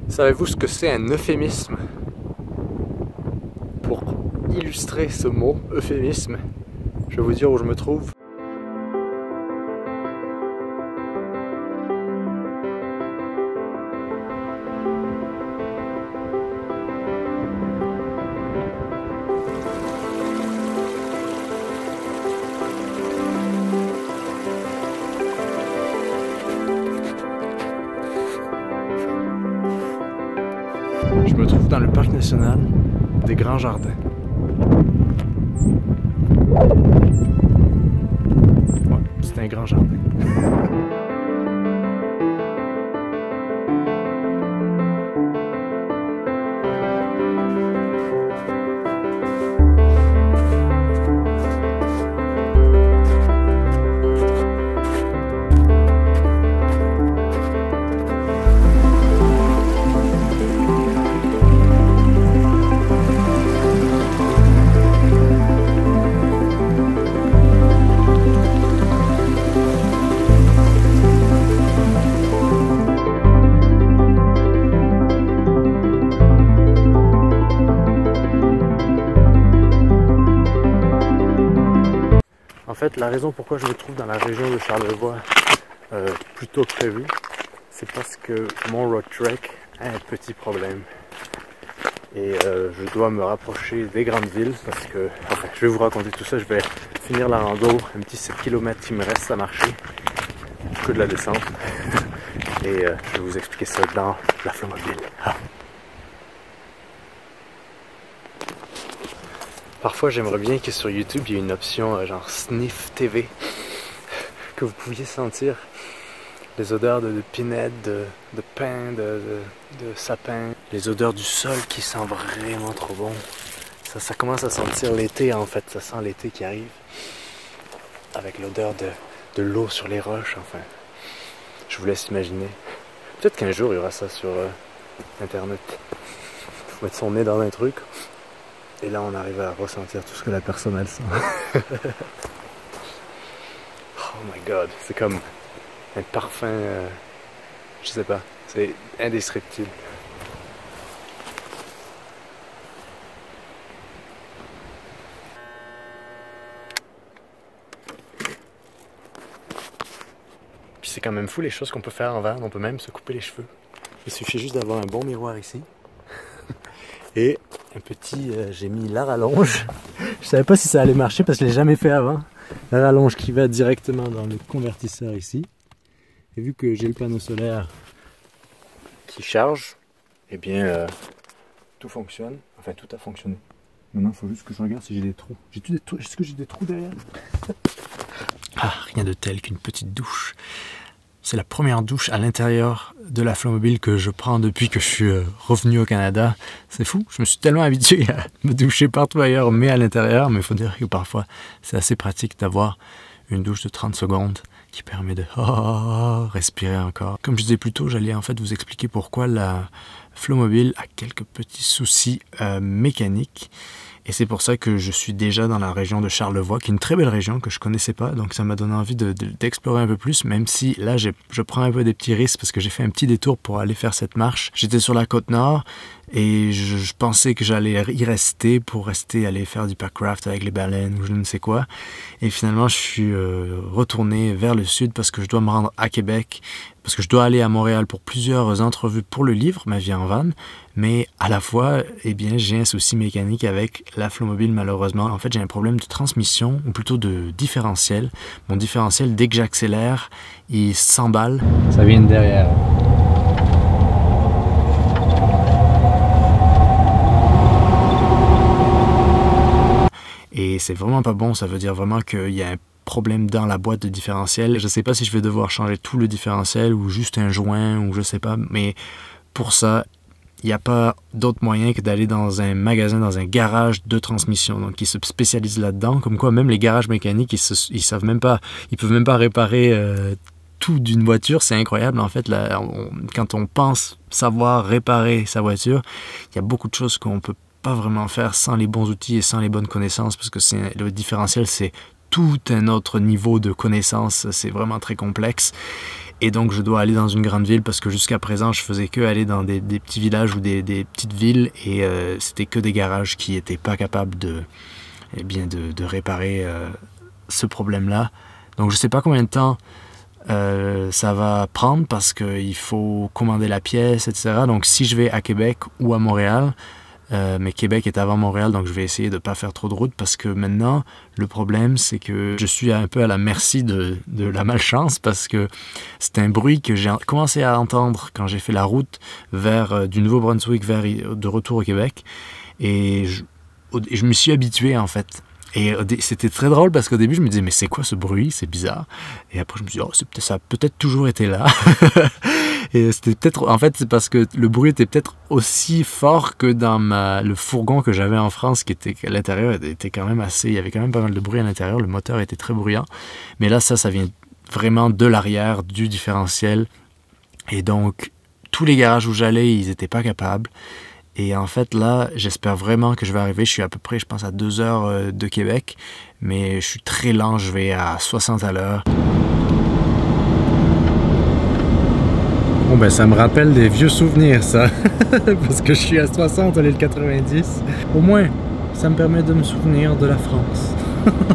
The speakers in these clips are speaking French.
Savez-vous ce que c'est un euphémisme? Pour illustrer ce mot, euphémisme, je vais vous dire où je me trouve. Je me trouve dans le parc national des Grands Jardins. Ouais, c'est un grand jardin. En fait, la raison pourquoi je me trouve dans la région de Charlevoix plus tôt que prévu, c'est parce que mon road trek a un petit problème. Et je dois me rapprocher des grandes villes parce que, enfin, je vais vous raconter tout ça, je vais finir la rando, un petit 7 km qui me reste à marcher, que de la descente. Et je vais vous expliquer ça dans la Flomobile. Ah. Parfois j'aimerais bien que sur YouTube il y ait une option genre Sniff TV, que vous pouviez sentir les odeurs de pinède, de pain, de sapin, les odeurs du sol qui sent vraiment trop bon. Ça commence à sentir l'été en fait, ça sent l'été qui arrive, avec l'odeur de l'eau sur les roches, enfin. Je vous laisse imaginer. Peut-être qu'un jour il y aura ça sur internet. Faut mettre son nez dans un truc. Et là, on arrive à ressentir tout ce que la personne elle sent. Oh my god, c'est comme un parfum, je sais pas, c'est indescriptible. Puis c'est quand même fou les choses qu'on peut faire en van, on peut même se couper les cheveux. Il suffit juste d'avoir un bon miroir ici. Et un petit, j'ai mis la rallonge. Je savais pas si ça allait marcher parce que je l'ai jamais fait avant. La rallonge qui va directement dans le convertisseur ici. Et vu que j'ai le panneau solaire qui charge, eh bien tout fonctionne. Enfin tout a fonctionné. Maintenant il faut juste que je regarde si j'ai des trous. J'ai-tu des trous? Est-ce que j'ai des trous derrière? Ah, rien de tel qu'une petite douche. C'est la première douche à l'intérieur de la Flomobile que je prends depuis que je suis revenu au Canada. C'est fou, je me suis tellement habitué à me doucher partout ailleurs, mais à l'intérieur. Mais il faut dire que parfois, c'est assez pratique d'avoir une douche de 30 secondes qui permet de respirer encore. Comme je disais plus tôt, j'allais en fait vous expliquer pourquoi la Flomobile a quelques petits soucis mécaniques. Et c'est pour ça que je suis déjà dans la région de Charlevoix, qui est une très belle région que je connaissais pas. Donc ça m'a donné envie d'explorer un peu plus, même si là je prends un peu des petits risques parce que j'ai fait un petit détour pour aller faire cette marche. J'étais sur la côte nord et je pensais que j'allais y rester pour aller faire du packraft avec les baleines ou je ne sais quoi. Et finalement je suis retourné vers le sud parce que je dois me rendre à Québec, parce que je dois aller à Montréal pour plusieurs entrevues pour le livre, ma vie en van. Mais à la fois, eh bien, j'ai un souci mécanique avec la Flomobile malheureusement. En fait, j'ai un problème de transmission, ou plutôt de différentiel. Mon différentiel, dès que j'accélère, il s'emballe. Ça vient de derrière. Et c'est vraiment pas bon, ça veut dire vraiment qu'il y a un problème dans la boîte de différentiel. Je sais pas si je vais devoir changer tout le différentiel ou juste un joint ou je sais pas, mais pour ça, il n'y a pas d'autre moyen que d'aller dans un magasin, dans un garage de transmission, donc qui se spécialise là-dedans. Comme quoi, même les garages mécaniques, ils savent même pas, ils peuvent même pas réparer tout d'une voiture. C'est incroyable. En fait, là, quand on pense savoir réparer sa voiture, il y a beaucoup de choses qu'on peut pas vraiment faire sans les bons outils et sans les bonnes connaissances, parce que le différentiel, c'est tout un autre niveau de connaissance. C'est vraiment très complexe. Et donc, je dois aller dans une grande ville parce que jusqu'à présent, je faisais que aller dans des petits villages ou des petites villes et c'était que des garages qui n'étaient pas capables de réparer ce problème-là. Donc, je ne sais pas combien de temps ça va prendre parce qu'il faut commander la pièce, etc. Donc, si je vais à Québec ou à Montréal, mais Québec est avant Montréal, donc je vais essayer de ne pas faire trop de route parce que maintenant, le problème, c'est que je suis un peu à la merci de la malchance parce que c'est un bruit que j'ai commencé à entendre quand j'ai fait la route du Nouveau-Brunswick de retour au Québec. Et je me suis habitué, en fait. Et c'était très drôle parce qu'au début, je me disais, mais c'est quoi ce bruit? C'est bizarre. Et après, je me suis dit, oh, ça a peut-être toujours été là. Et c'était peut-être, en fait, c'est parce que le bruit était peut-être aussi fort que dans le fourgon que j'avais en France, qui était à l'intérieur, était quand même assez, il y avait quand même pas mal de bruit à l'intérieur, le moteur était très bruyant. Mais là, ça vient vraiment de l'arrière, du différentiel. Et donc, tous les garages où j'allais, ils n'étaient pas capables. Et en fait, là, j'espère vraiment que je vais arriver. Je suis à peu près, je pense, à 2 heures de Québec. Mais je suis très lent, je vais à 60 à l'heure. Bon ben ça me rappelle des vieux souvenirs ça, parce que je suis à 60 au lieu de 90. Au moins, ça me permet de me souvenir de la France.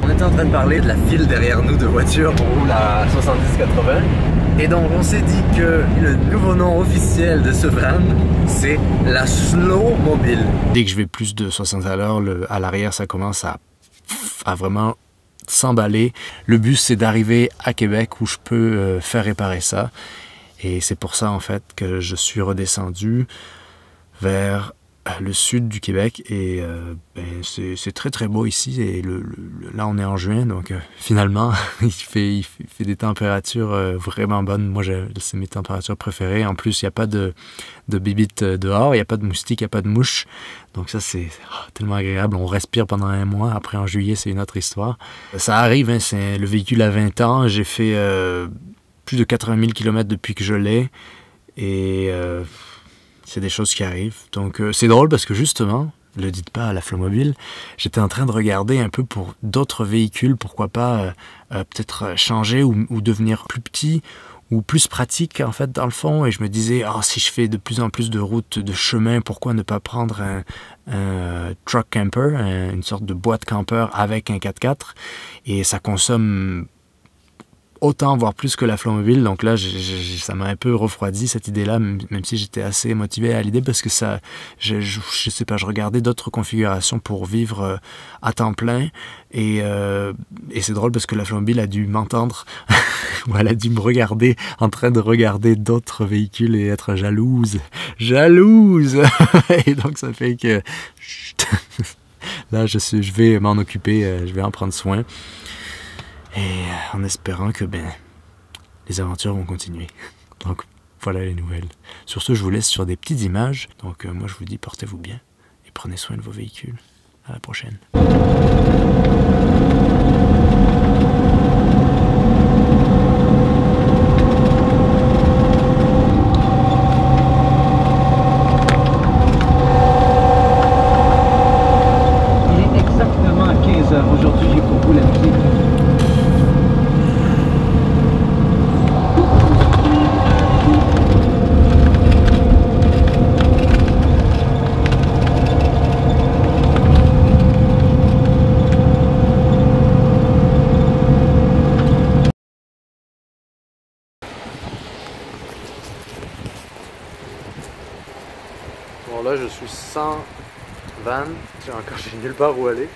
On était en train de parler de la file derrière nous de voitures, on roule à 70-80. Et donc on s'est dit que le nouveau nom officiel de ce van, c'est la Slowmobile. Dès que je vais plus de 60 à l'heure, à l'arrière ça commence à vraiment s'emballer. Le but c'est d'arriver à Québec où je peux faire réparer ça. Et c'est pour ça, en fait, que je suis redescendu vers le sud du Québec. Et c'est très, très beau ici. Et là, on est en juin, donc finalement, il fait des températures vraiment bonnes. Moi, c'est mes températures préférées. En plus, il n'y a pas de bibites dehors, il n'y a pas de moustiques, il n'y a pas de mouches. Donc ça, c'est tellement agréable. On respire pendant un mois. Après, en juillet, c'est une autre histoire. Ça arrive, hein, le véhicule a 20 ans. J'ai fait... plus de 80 000 km depuis que je l'ai et c'est des choses qui arrivent. Donc c'est drôle parce que justement, ne le dites pas à la Flowmobile, j'étais en train de regarder un peu pour d'autres véhicules, pourquoi pas peut-être changer ou devenir plus petit ou plus pratique en fait dans le fond, et je me disais si je fais de plus en plus de routes, de chemins, pourquoi ne pas prendre un truck camper, une sorte de boîte campeur avec un 4x4, et ça consomme autant, voire plus que la Flowmobile. Donc là, ça m'a un peu refroidi cette idée-là, même si j'étais assez motivé à l'idée parce que ça, je sais pas, je regardais d'autres configurations pour vivre à temps plein et c'est drôle parce que la Flowmobile a dû m'entendre ou elle a dû me regarder en train de regarder d'autres véhicules et être jalouse. Et donc ça fait que là, je vais m'en occuper, je vais en prendre soin. Et en espérant que les aventures vont continuer. Donc voilà les nouvelles. Sur ce, je vous laisse sur des petites images. Donc moi je vous dis portez-vous bien et prenez soin de vos véhicules. À la prochaine. Il est exactement à 15 h. Aujourd'hui j'ai beaucoup la musique. Bon là je suis sans van, j'ai nulle part où aller.